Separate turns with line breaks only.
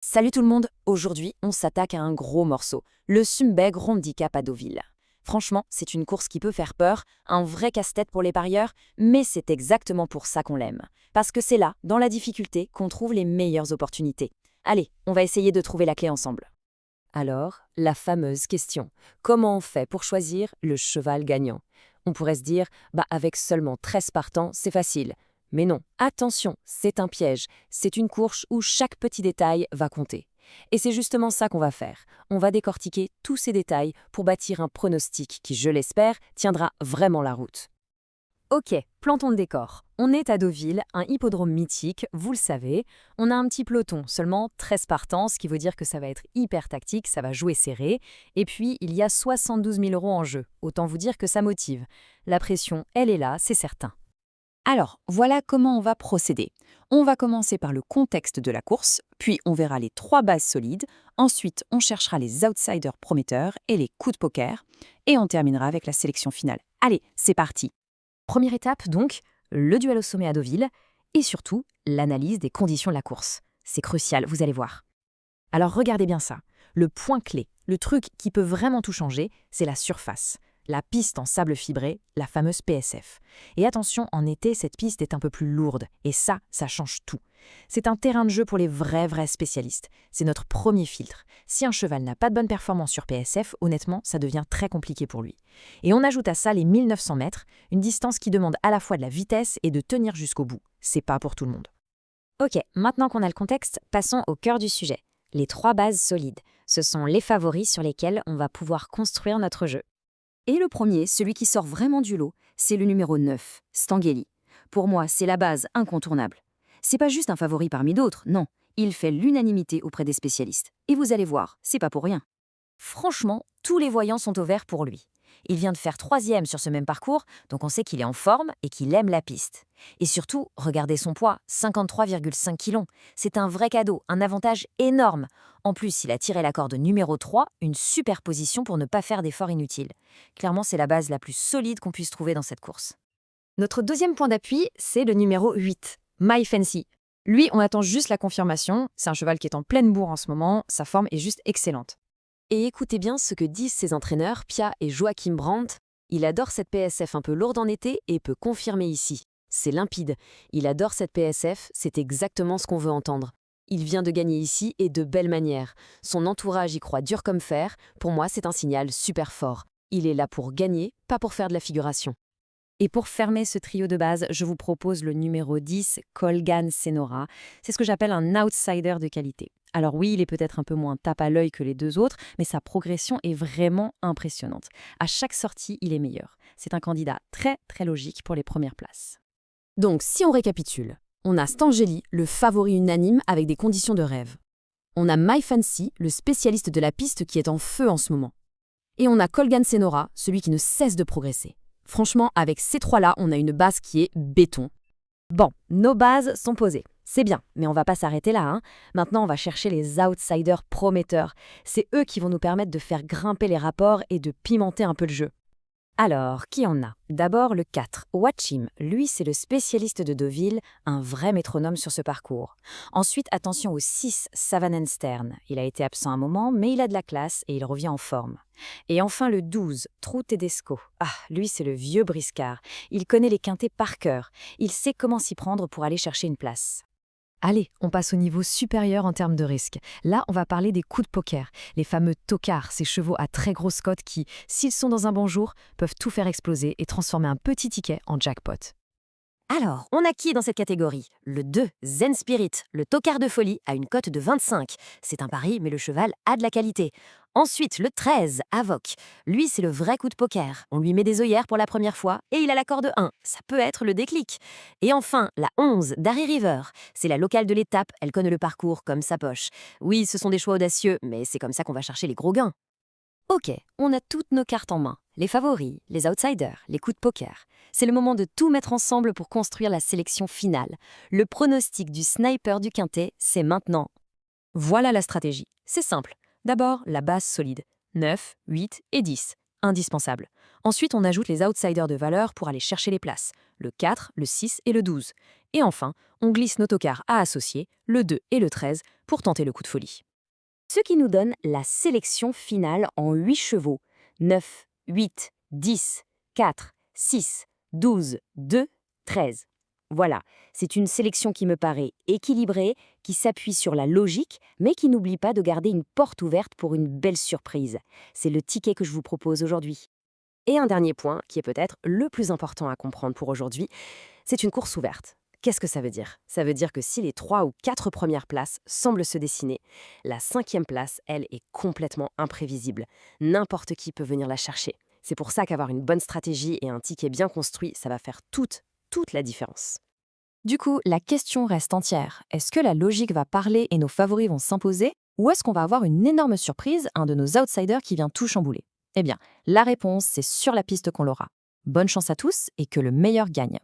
Salut tout le monde, aujourd'hui on s'attaque à un gros morceau, le Sumbeg Handicap à Deauville. Franchement, c'est une course qui peut faire peur, un vrai casse-tête pour les parieurs, mais c'est exactement pour ça qu'on l'aime. Parce que c'est là, dans la difficulté, qu'on trouve les meilleures opportunités. Allez, on va essayer de trouver la clé ensemble. Alors, la fameuse question. Comment on fait pour choisir le cheval gagnant? On pourrait se dire, avec seulement 13 partants, c'est facile. Mais non, attention, c'est un piège. C'est une course où chaque petit détail va compter. Et c'est justement ça qu'on va faire. On va décortiquer tous ces détails pour bâtir un pronostic qui, je l'espère, tiendra vraiment la route. Ok, plantons le décor. On est à Deauville, un hippodrome mythique, vous le savez. On a un petit peloton, seulement 13 partants, ce qui veut dire que ça va être hyper tactique, ça va jouer serré. Et puis, il y a 72 000 € en jeu. Autant vous dire que ça motive. La pression, elle est là, c'est certain. Alors, voilà comment on va procéder. On va commencer par le contexte de la course, puis on verra les 3 bases solides, ensuite on cherchera les outsiders prometteurs et les coups de poker, et on terminera avec la sélection finale. Allez, c'est parti. Première étape donc, le duel au sommet à Deauville, et surtout l'analyse des conditions de la course. C'est crucial, vous allez voir. Alors regardez bien ça. Le point clé, le truc qui peut vraiment tout changer, c'est la surface. La piste en sable fibré, la fameuse PSF. Et attention, en été, cette piste est un peu plus lourde. Et ça change tout. C'est un terrain de jeu pour les vrais spécialistes. C'est notre premier filtre. Si un cheval n'a pas de bonne performance sur PSF, honnêtement, ça devient très compliqué pour lui. Et on ajoute à ça les 1900 mètres, une distance qui demande à la fois de la vitesse et de tenir jusqu'au bout. C'est pas pour tout le monde.
Ok, maintenant qu'on a le contexte, passons au cœur du sujet. Les 3 bases solides. Ce sont les favoris sur lesquels on va pouvoir construire notre jeu.
Et le premier, celui qui sort vraiment du lot, c'est le numéro 9, Stanguelli. Pour moi, c'est la base incontournable. C'est pas juste un favori parmi d'autres, non. Il fait l'unanimité auprès des spécialistes. Et vous allez voir, c'est pas pour rien. Franchement, tous les voyants sont au vert pour lui. Il vient de faire 3e sur ce même parcours, donc on sait qu'il est en forme et qu'il aime la piste. Et surtout, regardez son poids, 53,5 kg. C'est un vrai cadeau, un avantage énorme. En plus, il a tiré la corde numéro 3, une super position pour ne pas faire d'efforts inutiles. Clairement, c'est la base la plus solide qu'on puisse trouver dans cette course. Notre deuxième point d'appui, c'est le numéro 8, My Fancy. Lui, on attend juste la confirmation. C'est un cheval qui est en pleine bourre en ce moment, sa forme est juste excellente. Et écoutez bien ce que disent ses entraîneurs, Pia et Joachim Brandt. Il adore cette PSF un peu lourde en été et peut confirmer ici. C'est limpide. Il adore cette PSF, c'est exactement ce qu'on veut entendre. Il vient de gagner ici et de belle manière. Son entourage y croit dur comme fer. Pour moi, c'est un signal super fort. Il est là pour gagner, pas pour faire de la figuration. Et pour fermer ce trio de base, je vous propose le numéro 10, Colgan Senora. C'est ce que j'appelle un outsider de qualité. Alors oui, il est peut-être un peu moins tape à l'œil que les deux autres, mais sa progression est vraiment impressionnante. À chaque sortie, il est meilleur. C'est un candidat très logique pour les premières places. Donc, si on récapitule, on a Stangeli, le favori unanime avec des conditions de rêve. On a My Fancy, le spécialiste de la piste qui est en feu en ce moment. Et on a Colgan Senora, celui qui ne cesse de progresser. Franchement, avec ces 3-là, on a une base qui est béton. Bon, nos bases sont posées. C'est bien, mais on va pas s'arrêter là, hein. Maintenant, on va chercher les outsiders prometteurs. C'est eux qui vont nous permettre de faire grimper les rapports et de pimenter un peu le jeu. Alors, qui en a? D'abord le 4, Joachim. Lui, c'est le spécialiste de Deauville, un vrai métronome sur ce parcours. Ensuite, attention au 6, Savanenstern. Il a été absent un moment, mais il a de la classe et il revient en forme. Et enfin le 12, Trou Tedesco. Ah, lui, c'est le vieux briscard. Il connaît les quintés par cœur. Il sait comment s'y prendre pour aller chercher une place. Allez, on passe au niveau supérieur en termes de risque. Là, on va parler des coups de poker, les fameux tocards, ces chevaux à très grosse cote qui, s'ils sont dans un bon jour, peuvent tout faire exploser et transformer un petit ticket en jackpot. Alors, on a qui dans cette catégorie? Le 2, Zen Spirit, le tocard de folie, a une cote de 25. C'est un pari, mais le cheval a de la qualité. Ensuite, le 13, Avoc. Lui, c'est le vrai coup de poker. On lui met des œillères pour la première fois et il a la corde 1. Ça peut être le déclic. Et enfin, la 11, Darry River. C'est la locale de l'étape, elle connaît le parcours comme sa poche. Oui, ce sont des choix audacieux, mais c'est comme ça qu'on va chercher les gros gains. Ok, on a toutes nos cartes en main. Les favoris, les outsiders, les coups de poker. C'est le moment de tout mettre ensemble pour construire la sélection finale. Le pronostic du sniper du quintet, c'est maintenant. Voilà la stratégie. C'est simple. D'abord, la base solide. 9, 8 et 10. Indispensable. Ensuite, on ajoute les outsiders de valeur pour aller chercher les places. Le 4, le 6 et le 12.
Et enfin, on glisse nos tocards à associer, le 2 et le 13, pour tenter le coup de folie.
Ce qui nous donne la sélection finale en 8 chevaux. 9, 8, 10, 4, 6, 12, 2, 13. Voilà, c'est une sélection qui me paraît équilibrée, qui s'appuie sur la logique, mais qui n'oublie pas de garder une porte ouverte pour une belle surprise. C'est le ticket que je vous propose aujourd'hui. Et un dernier point, qui est peut-être le plus important à comprendre pour aujourd'hui, c'est une course ouverte. Qu'est-ce que ça veut dire? Ça veut dire que si les 3 ou 4 premières places semblent se dessiner, la 5e place, elle, est complètement imprévisible. N'importe qui peut venir la chercher. C'est pour ça qu'avoir une bonne stratégie et un ticket bien construit, ça va faire toute la différence.
Du coup, la question reste entière. Est-ce que la logique va parler et nos favoris vont s'imposer? Ou est-ce qu'on va avoir une énorme surprise, un de nos outsiders qui vient tout chambouler? Eh bien, la réponse, c'est sur la piste qu'on l'aura. Bonne chance à tous et que le meilleur gagne.